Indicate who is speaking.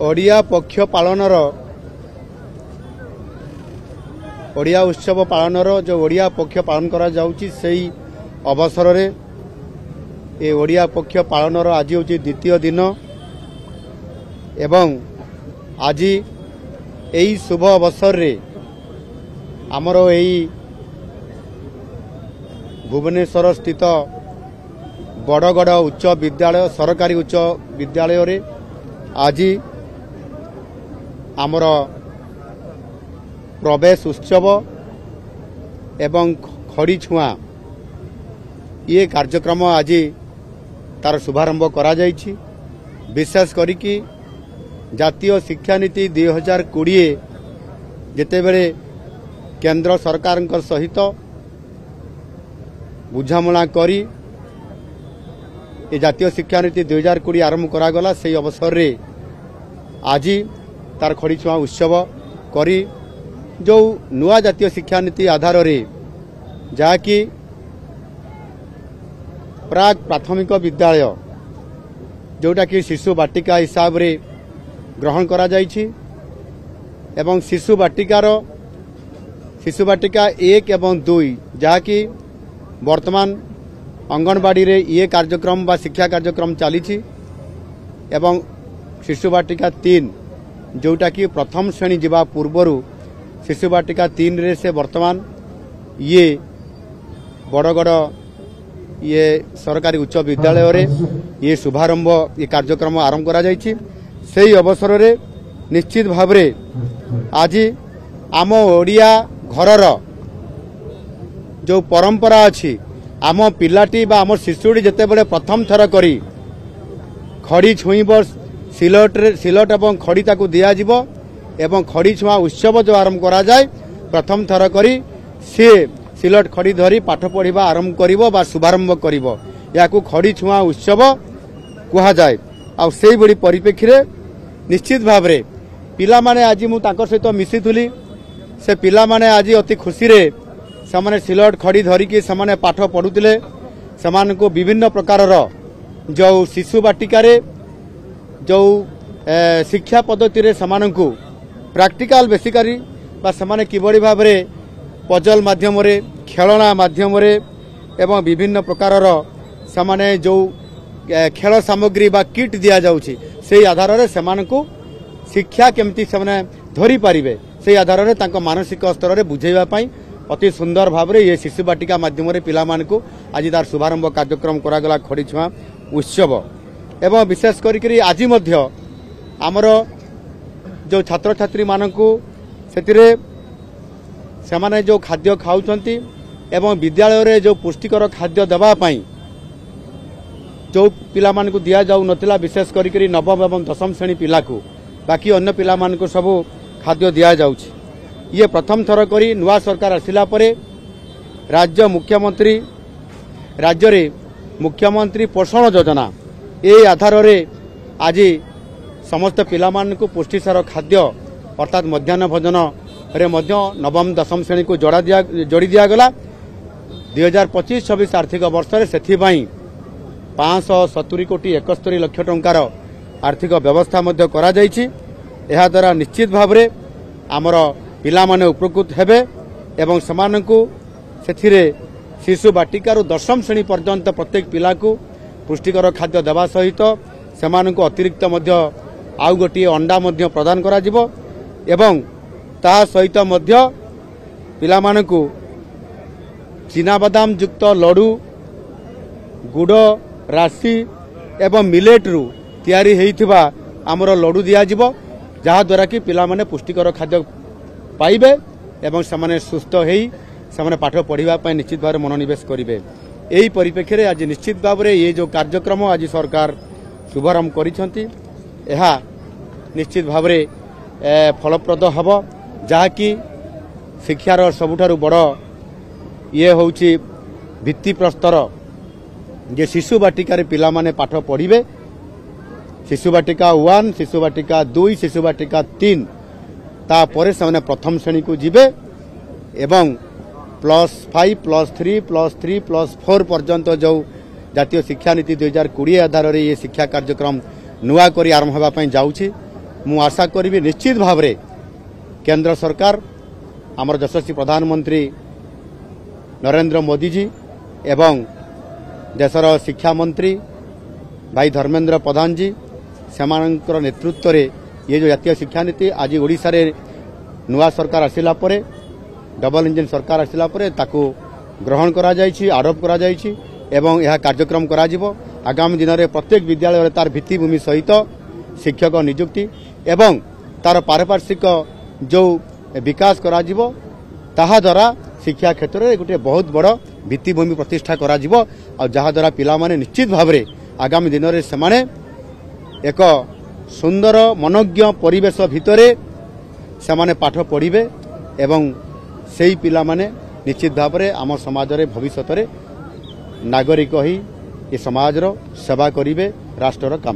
Speaker 1: ओडिया पक्ष पालनर ओडिया उत्सव पालनर जो ओडिया पक्ष पालन करा जाउची सेही अवसर रे ए ओडिया पक्ष पालनर आज हूँ द्वितीय दिन एवं आज यही शुभ अवसर रे आमर यही भुवनेश्वर स्थित बड़गड़ उच्च विद्यालय सरकारी उच्च विद्यालय रे आज आमर प्रवेश उत्सव एवं खड़ी छुआ ये कार्यक्रम आज तार शुभारंभ करा जायछि। विशेष करिकी जातीय शिक्षा नीति 2020 जेतेबेले केंद्र सरकार सहित बुझामणा करी ये जातीय शिक्षा नीति 2020 आरंभ करागला से अवसर रे आज तार खड़ी छुआ उत्सव करी जो नुआ जातीय शिक्षा नीति आधार रे जाकि प्राक प्राथमिक विद्यालय जोटा कि शिशु बाटिका हिसाब रे ग्रहण करा जायछि एवं शिशु बाटिका 1 एवं 2 जाकि वर्तमान अंगनवाड़ी रे ये कार्यक्रम बा शिक्षा कार्यक्रम चली एवं शिशु बाटिका 3 जोटा कि प्रथम श्रेणी जीवा पूर्वरु शिशु बाटिका 3 रे से वर्तमान ये बड़गड़ ये सरकारी उच्च विद्यालय रे ये शुभारंभ ये कार्यक्रम आरंभ करा जायछि। सेही अवसर रे निश्चित भाव रे आज आम ओडिया घरर जो परंपरा अच्छी आम पिलाटी बा आम शिशुटी जेते बड़े प्रथम थर करी खड़ी छुईब सिलट एवं खड़ी ताकू दिया जिवो एवं खड़ी छुआ उत्सव जो आरंभ करा जाए प्रथम थर करी सी सिलट खड़ी धरी पाठ पढ़ा आरंभ करिवो बा शुभारंभ करिवो याकू खड़ी छुआ उत्सव कुहा जाए। आ सेही बड़ी परिप्रेक्षी रे निश्चित भाव रे पिला माने आज मु तांकर सहित मिसिथुली से पिला माने आज अति खुशी रे समाने सिलट खड़ी धरिकी समाने पाठ पढ़ुतिले समानको विभिन्न प्रकारर जो शिशु बाटिका रे जो शिक्षा पद्धति रे समानको प्रैक्टिकल बेसिकली बा समाने किबड़ी भाव रे पजल माध्यम रे खेलना माध्यम रे एवं विभिन्न प्रकारर समाने जो खेल सामग्री बा किट दिया जाउछि सेही आधार रे समानको शिक्षा केमती समाने धरि पारिबे सेही आधार रे तांको मानसिक स्तर रे बुझेइबा पई अति सुंदर भाव रे ये शिशु बाटिका माध्यम रे पिला मानकु आज तार शुभारंभ कार्यक्रम करागला खड़ी छुआ उत्सव एवं विशेष करी आज मध्य आमर जो छात्र छात्री मानकु सेतिरे सेमाने जो खाद्य खाउछंती एवं विद्यालय रे जो पुष्टिकर खाद्य देबा पई जो पिला मानकु दिया जाउ नथिला विशेष करी नवम एवं दशम श्रेणी पिला को बाकी अन्य पिला मानकु सब खाद्य दिया जाउछि। ये प्रथम थर करी नुआ सरकार आसिला परे राज्य मुख्यमंत्री पोषण योजना ए आधार रे आज समस्त पिला मानकु पुष्टिसार खाद्य अर्थात मध्याह्न भोजन रे मध्य नवम दशम श्रेणी को जोड़ी दिया गला। 2025-26 आर्थिक वर्ष रे सेथि पई 570 कोटी 71 लाख टंकार आर्थिक व्यवस्था मध्य करा जायछि। एहा द्वारा निश्चित भाव रे आमर पिला माने उपकृत हेबे एवं समानकु सेथिरे शिशु बाटिकारु दशम श्रेणी पर्यंत प्रत्येक पिला को पुष्टिकर खाद्य देवा सहित समानकु अतिरिक्त मध्य आउ गोटे अंडा मध्य प्रदान करा जिवो एवं ता सहित मध्य पिला मानकु चीना बादाम युक्त लडू गुड़ राशि एवं मिलेट रु तैयारी हेइथिबा आमर लडू दिया जिवो जहा द्वारा कि पिला माने पुष्टिकर खाद्य पाइबे एवं समाने सुस्थ हेई समाने पाठ पढ़िबा पय निश्चित भाव मनोनिवेश करिवे। एही परिप्रेक्षी रे आज निश्चित भाव रे ये जो कार्यक्रम आज सरकार शुभारंभ करिसंती एहा निश्चित भाव रे फलप्रद हबो जहाँकि शिक्षार सबुठारु बड़ ये होउची भित्ति प्रस्तर जे शिशु बाटिका रे पिला माने पाठ पढ़िबे शिशु बाटिका 1 शिशु बाटिका 2 शिशु बाटिका 3 तापर से प्रथम श्रेणी को जीवे एवं +5 +3 +3 +4 पर्यंत जो जातीय शिक्षा नीति 2020 आधार ये शिक्षा कार्यक्रम नुआ करी आरंभ होगा जाउछि मु आशा करी निश्चित भाव में केंद्र सरकार आमर यशस्वी प्रधानमंत्री नरेंद्र मोदी जी एवं देशर शिक्षा मंत्री भाई धर्मेंद्र प्रधान जी सेमानंकर नेतृत्व रे ये जो जातीय शिक्षा नीति आज ओडिशा रे नुआ सरकार आसिला परे डबल इंजन सरकार आसिला परे ताकू ग्रहण करा जायछि आरोप करा जायछि एवं यह कार्यक्रम करा जिवो आगामी दिन में प्रत्येक विद्यालय तार भित्तिभूमि सहित शिक्षक नियुक्ति एवं तार पारिपार्श्विक जो विकास करा जिवो ताहा द्वारा शिक्षा क्षेत्र में गोटे बहुत बड़ भित्तिभूमि प्रतिष्ठा करा जिवो और जहा द्वारा पिला माने निश्चित भाव में आगामी दिन में सेमाने एक सुंदर मनोज्ञ परिवेश भितरे सेमाने पाठ पढ़िबे एवं सेही पिला माने निश्चित भाव में आम समाज रे भविष्य रे नागरिक ही ये समाज रो सेवा करिवे राष्ट्र रो काम